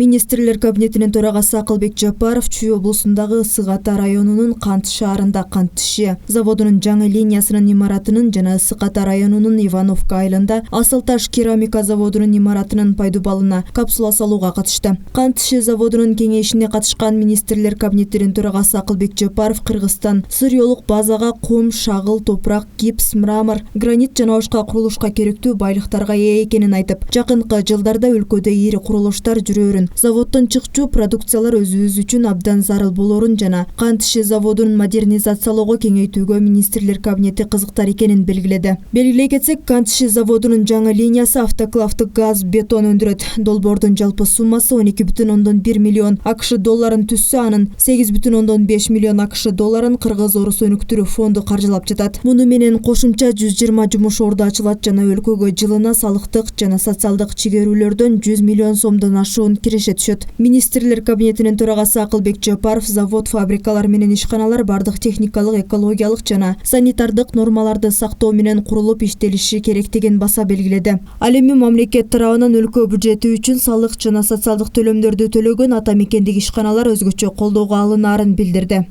Министрлер кабинетинин төрагасы Акылбек Жапаров Чүй облусундагы Ысык Ата районунун Кант шаарында Кант тиши заводунун жаңы линиясынын имаратынын жана Ысык Ата районунун Ивановка айылында асыл таш керамика заводунун имаратынын пайдубалына капсула салууга катышты. Кант тиши заводунун кеңешине катышкан Министрлер кабинетинин төрагасы Акылбек Жапаров Кыргызстан сырьёолук базага кум, шагыл, топурак, гипс, мрамор, гранит жана башка курулушка керектүү байлыктарга ээ экенин айтып, жакынкы жылдарда өлкөдө ири курулуштар жүрөөрүн, заводдон чыкчу продукциялар өзүбүз үчүн абдан зарыл болорун жана Кант тиши заводунун модернизациялоого кеңейтүүгө Министрлер кабинети кызыктар экенин белгиледи. Белгилей кетсек, Кант тиши заводунун жаңы линиясы автоклавдык газ, бетон өндүрөт. Долбоордун жалпы суммасы 12,1 миллион АКШ долларын түссө, анын 8,5 миллион АКШ долларын Кыргыз Орус өнүктүрүү фонду каржылап жатат. Муну менен кошумча 120 жумуш орду ачылат жана өлкөгө жылына салыктык жана социалдык чыгаруулөрдөн 100 миллион сомдон ашуун киреше түшөт. Министрлер кабинетинин төрагасы Акылбек Жапаров завод, фабрикалар менен ишканалар бардык техникалык, экологиялык жана санитардык нормаларды сактоо менен курулуп иштелиши керектигин баса белгиледи. Ал эми мамлекет тарабынан өлкө бюджети үчүн салык жана социалдык төлөмдөрдү төлөгөн ата мекендик ишканалар өзгөчө колдоого алынаарын билдирди.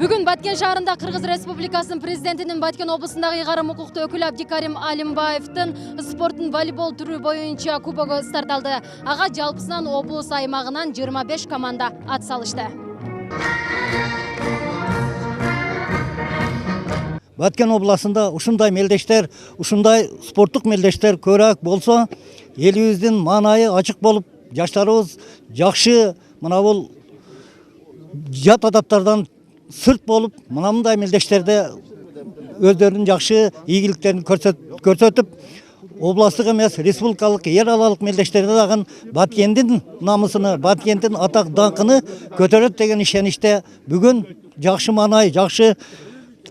Бүгүн Баткен шаарында Кыргыз Республикасынын президентинин Баткен облусундагы ыйгарым укуктуу өкүлү Абдикарим Алимбаевдин спорттун волейбол түрү боюнча кубогу старт алды. Ага жалпысынан облус аймагынан 25 команда ат салышты. Баткен областында ушундай мелдештер, ушундай спорттук мелдештер көрөк болсо, элибиздин маанайы ачык болуп, жаштарыбыз жакшы мына бул жат адаттардан сырт болуп, мындай мелдештерде өздөрүнүн жакшы ийгиликтерин көрсөтүп, областтык эмес, республикалык, эл аралык мелдештерде дагы Баткендин намысыны, Баткендин атак даңкыны көтөрөт деген ишеничте бүгүн жакшы маанай, жакшы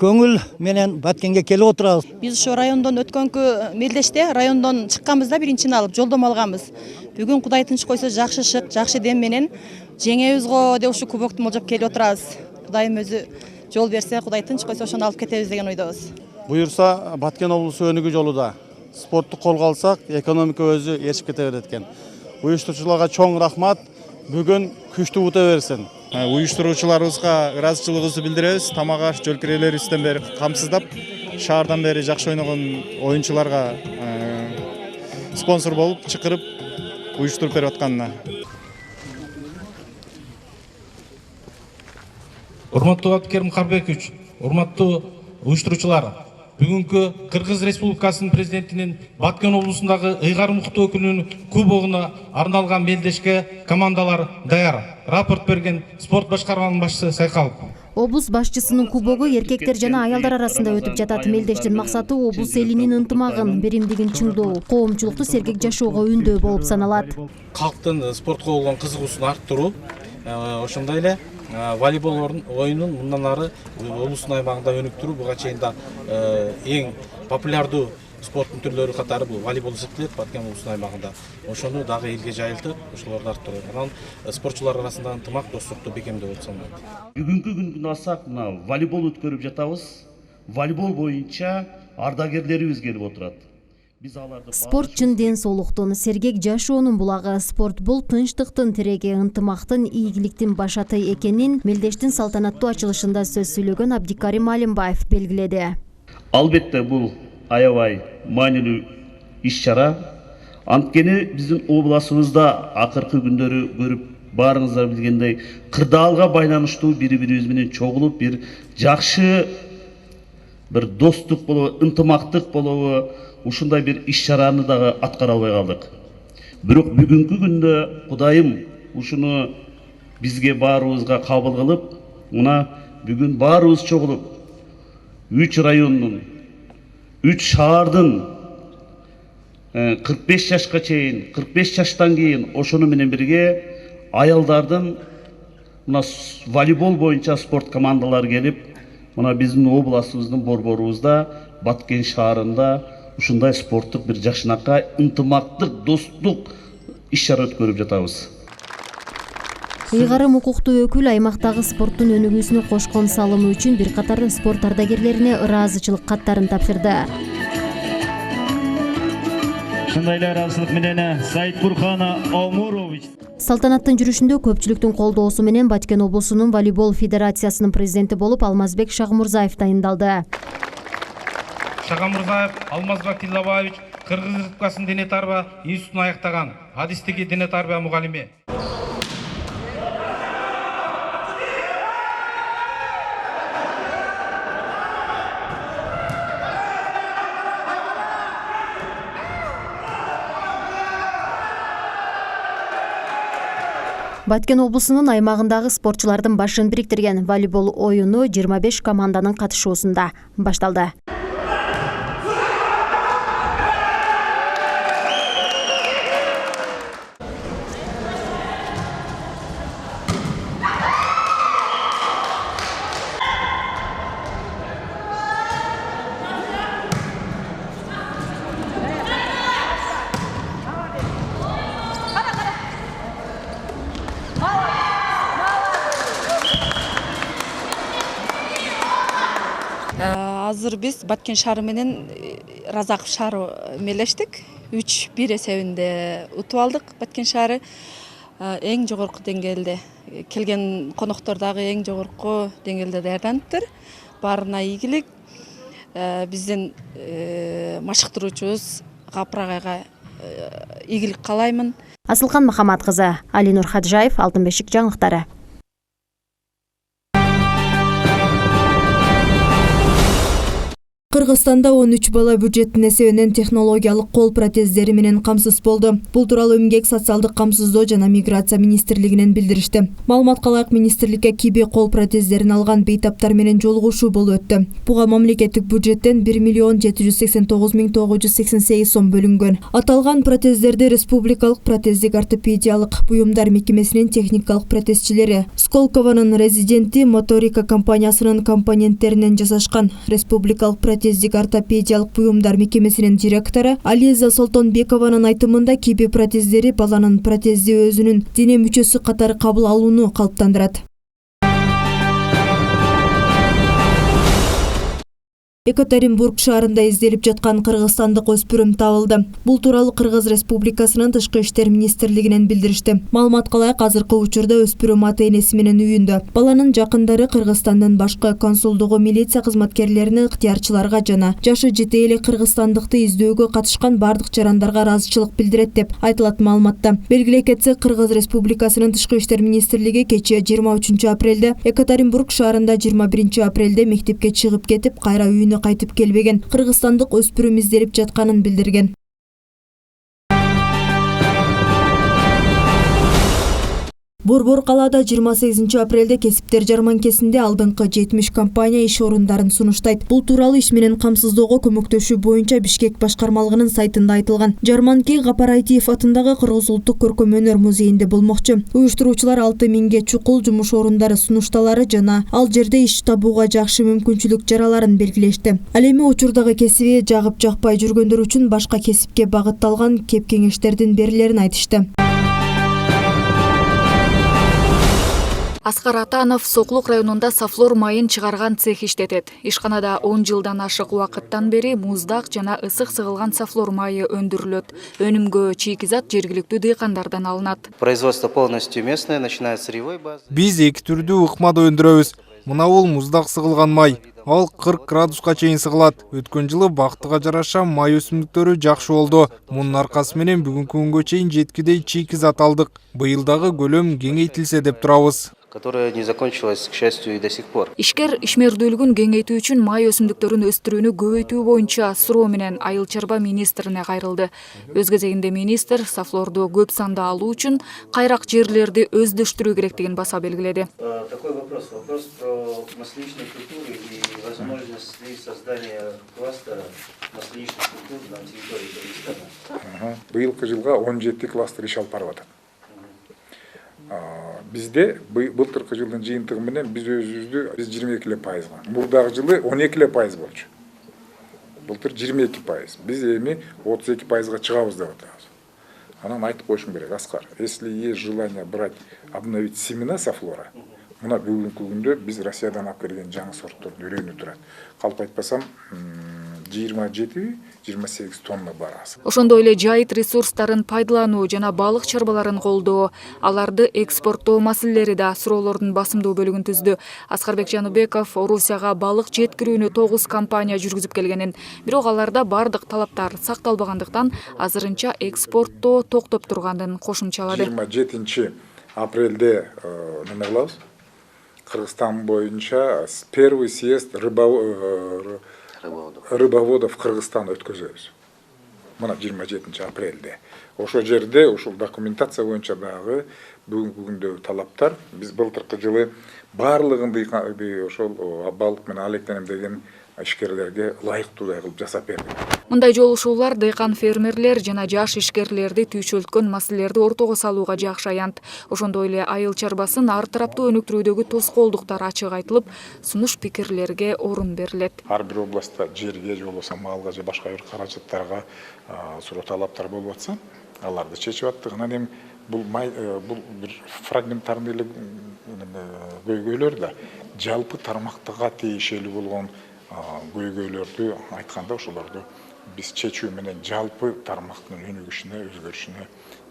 көңүл менен Баткенге келип отурабыз. Биз ошо райондон өткөнкү мелдеште райондон чыкканбызда биринчини алып жолдомо алганбыз. Бүгүн Кудай тынч койсо жакшы шык, жакшы дем менен жеңебиз го деп ушу кубокту молжоп келип отурабыз. Кудайым өзү жол берсе, Кудай тынч койсо ошону алып кетебиз деген ойдобуз. Буюрса Баткен облусу өнүгүү жолуда. Спортту колго алсак, экономика өзү ээрчип кете берет экен. Уюштуруучуларга чоң рахмат. Бүгүн күчтүү ута берсин. Уюштуруучуларыбызга ыраазычылыгыбызды билдиребиз. Тамак аш жөлкөрөлөрүбүздөн бери камсыздап, шаардан бери жакшы ойногон оюнчуларга спонсор болуп, чакырып, уюштуруп берип атканына. Урматтуу Абдикарим Карбекович, урматтуу уюштуруучулар, бүгүнкү Кыргыз Республикасынын президентинин Баткен облусундагы ыйгарым укуктуу өкүлүнүн кубогуна арналган мелдешке командалар даяр. Рапорт берген спорт башкарманын башчысы Сайкалов. Облус башчысынын кубогу эркектер жана аялдар арасында өтүп жатат. Мелдештин максаты облус элинин ынтымагын, биримдигин чыңдоо, коомчулукту сергек жашоого үндөө болуп саналат. Калктын спортко болгон кызыгуусун арттыруу, ошондой эле волейбол оюнун мындан ары облустун аймагында өнүктүрүү, буга чейин да эң популярдуу спорттун түрлөрү катары бул волейбол эсептелет Баткен облустун аймагында. Ошону дагы элге жайылтып, ошолорду арттыруу. Анан спортчулар арасындагы ынтымак, достукту бекемдөө болуп саналат. Бүгүнкү күндүн алсак, мына волейбол өткөрүп жатабыз. Волейбол боюнча ардагерлерибиз келип отурат. Спорт чын ден соолуктун, сергек жашоонун булагы. Спорт бул тынчтыктын тиреги, ынтымактын, ийгиликтин башаты экенин мелдештин салтанаттуу ачылышында сөз сүйлөгөн Абдикарим Алимбаев белгиледи. Албетте бул аябай маанилүү иш-чара. Анткени биздин областыбызда акыркы күндөрү көрүп баарыңыздар билгендей кырдаалга байланыштуу бири-бирибиз менен чогулуп бир жакшы бир достук болобу, ынтымактык болобу, ушундай бир иш-чараны дагы аткара албай калдык. Бирок бүгүнкү күндө Кудайым ушуну бизге баарыбызга кабыл кылып, мына бүгүн баарыбыз чогулуп 3 райондун, 3 шаардын 45 жашка чейин, 45 жаштан кийин ошону менен бирге аялдардын мына волейбол боюнча спорт командалары келип, мына биздин областыбыздын борборубузда Баткен шаарында ушундай спорттук бир жакшынакай, ынтымактык, достук иш-чара өткөрүп жатабыз. Ыйгарым укуктуу өкүл аймактагы спорттун өнүгүүсүнө кошкон салымы үчүн бир катар спорт ардагерлерине ыраазычылык каттарын тапшырды. ушундай эле ыраазычылык менен Саитбурхан Омурович. Салтанаттын жүрүшүндө көпчүлүктүн колдоосу менен Баткен облусунун волейбол федерациясынын президенти болуп Алмазбек Шагмурзаев дайындалды. Шагмурзаев Алмазбек Тилабаевич Кыргыз Республикасынын дене тарбия институтун аяктаган, адистиги дене тарбия мугалими. Баткен облусунун аймагындагы спортчулардын башын бириктирген волейбол оюну 25 команданын катышуусунда башталды. Азыр биз Баткен шаары менен Разаков шаары мелештик. 3-1 эсебинде утуп алдык. Баткен шаары эң жогорку деңгээлде келген коноктор дагы эң жогорку деңгээлде даярданыптыр. Баарына ийгилик. Биздин машыктыруучубуз Гапыр агайга ийгилик каалаймын. Асылкан Махамат кызы, Алинур Хаджаев, Алтын бешик жаңылыктары. Кыргызстанда 13 бала бюджеттин эсебинен технологиялык кол протездери менен камсыз болду. Бул тууралуу Эмгек, социалдык камсыздоо жана миграция министрлигинен билдиришти. Маалыматка ылайык министрликке киби кол протездерин алган бейтаптар менен жолугушуу болуп өттү. Буга мамлекеттик бюджеттен 1 789 988 сом бөлүнгөн. Аталган протездерди Республикалык протездик ортопедиялык буюмдар мекемесинин техникалык протезчилери, Сколковонун резиденти Моторика компаниясынын компоненттеринен жасашкан. Республикалык протездик ортопедиялык буюмдар мекемесинин директору Ализа Солтонбекованын айтымында киби протездери баланын протезди өзүнүн дене мүчөсү катары кабыл алууну калыптандырат. Екатеринбург шаарында изделип жаткан кыргызстандык өспүрүм табылды. Бул тууралуу Кыргыз Республикасынын Тышкы иштер министрлигинен билдиришти. Маалыматка ылайык, азыркы учурда өспүрүм ата-энеси менен үйүндө. Баланын жакындары Кыргызстандын башкы консулдугу, милиция кызматкерлерине, ыктыярчыларга жана жашы жете эле кыргызстандыкты издөөгө катышкан бардык жарандарга ыраазычылык билдирет деп айтылат маалыматта. Белгилей кетсек, Кыргыз Республикасынын Тышкы иштер министрлиги кечээ 23 апрелде Екатеринбург шаарында 21 апрелде мектепке чыгып кетип, кайра үйүнө кайтып келбеген кыргызстандык өспүрүм изделип жатканын билдирген. Борбор калаада 28 апрелде кесиптер жарманкесинде алдыңкы 70 компания иш орундарын сунуштайт. Бул тууралуу иш менен камсыздоого көмөктөшүү боюнча Бишкек башкармалыгынын сайтында айтылган. Жарманки Гапар Айтиев атындагы Кыргыз улуттук көркөм өнөр музейинде болмокчу. Уюштуруучулар 6000 чукул жумуш орундары сунушталары жана ал жерде иш табууга жакшы мүмкүнчүлүк жараларын белгилешти. Ал эми учурдагы кесиби жагып жакпай жүргөндөр үчүн башка кесипке багытталган кеп кеңештердин берилерин айтышты. Аскар Атанов Соклук районунда софлор майын чыгарган цех иштетет. Ишканада 10 жылдан ашык убакыттан бери муздак жана ысык сыгылган софлор майы өндүрүлөт. Өнүмгө чийки-зат жергиликтүү дыйкандардан алынат. Производство полностью местное, начиная с сырьевой базы. Биз эки түрдүү ыкмада өндүрөбүз. Мына бул муздак сыгылган май. Ал 40 градуска чейин сыгылат. Өткөн жылы бактыга жараша май өсүмдүктөрү жакшы болду. Мунун аркасы менен бүгүнкү күнгө чейин жеткидей чийки-зат алдык. Быйыл дагы көлөм кеңейтилсе деп турабыз. Которая не закончилась, к счастью, и до сих пор. Ишкер ишмердүүлүгүн кеңейтүү үчүн май өсүмдүктөрүн өстүрүүнү көбөйтүү боюнча суроо менен Айыл чарба министрине кайрылды. Өз кезегинде министр софлорду көп санда алуу үчүн кайрак жерлерди өздөштүрүү керектигин баса белгиледи. Такой вопрос про масличные культуры и возможность создания кластера масличных культур на территории Кыргызстана. Быйылкы жылга 17 кластер иш алып барып атат. Bizde былтыркы жылдын жыйынтыгы менен биз өзүбүздү 22%. Мурдагы жылы 12% болчу. Былтыр 22%. Биз эми 32%га чыгабыз деп атабыз. Анан айтып коюшум керек, Аскар. Если есть желание брать, обновить семена софлора, мына бүгүнкү күндө биз Россиядан алып келген жаңы сортторду үйрөнүп турат. Калп айтпасам 27-28 тонна барасы. Ошондой эле жайыт ресурстарын пайдалануу жана балык чарбаларын колдоо, аларды экспорттоо маселелери да суроолордун басымдуу бөлүгүн түздү. Аскарбек Жаныбеков Орусияга балык жеткирүүнү 9 компания жүргүзүп келгенин, бирок аларда бардык талаптар сакталбагандыктан азырынча экспорттоо токтоп турганын кошумчалады. 27 апрелде неме кылабыз? Кыргызстан боюнча первый съезд рыбоводов Кыргызстан өткөзөбүз. Мына 27 апрелде. Ошол жерде ушул документация боюнча дагы бүгүнкү күндөгү талаптар биз былтыркы жылы баардыгын ошол балык менен алектенем деген ишкерлерге ылайыктуудай кылып жасап бердик. Мындай жолушуулар дыйкан фермерлер жана жаш ишкерлерди түйшөлткөн маселелерди ортого салууга жакшы аянт. Ошондой эле айыл чарбасын ар тараптуу өнүктүрүүдөгү тоскоолдуктар ачык айтылып, сунуш пикирлерге орун берилет. Ар бир областта жерге же болбосо малга же башка бир каражаттарга суроо талаптар болуп атса, аларды чечип аттык. Анан эми бул бир фрагменттарный эле көйгөйлөр да жалпы тармактыга тиешелүү болгон көйгөйлөрдү айтканда ошолорду биз чечүү менен жалпы тармактын өнүгүшүнө, өзгөрүшүнө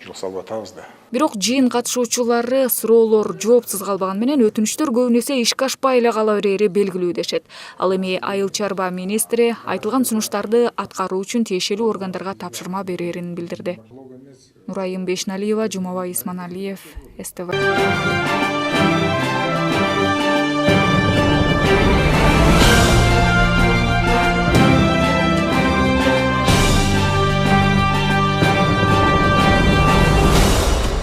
жол салып атабыз да. Бирок жыйын катышуучулары суроолор жоопсуз калбаган менен өтүнүчтөр көбүнесе ишке ашпай эле кала берери белгилүү дешет. Ал эми айыл чарба министри айтылган сунуштарды аткаруу үчүн тиешелүү органдарга тапшырма берерин билдирди. Нурайым Бешналиева, Жумабай Исманалиев, СТВ.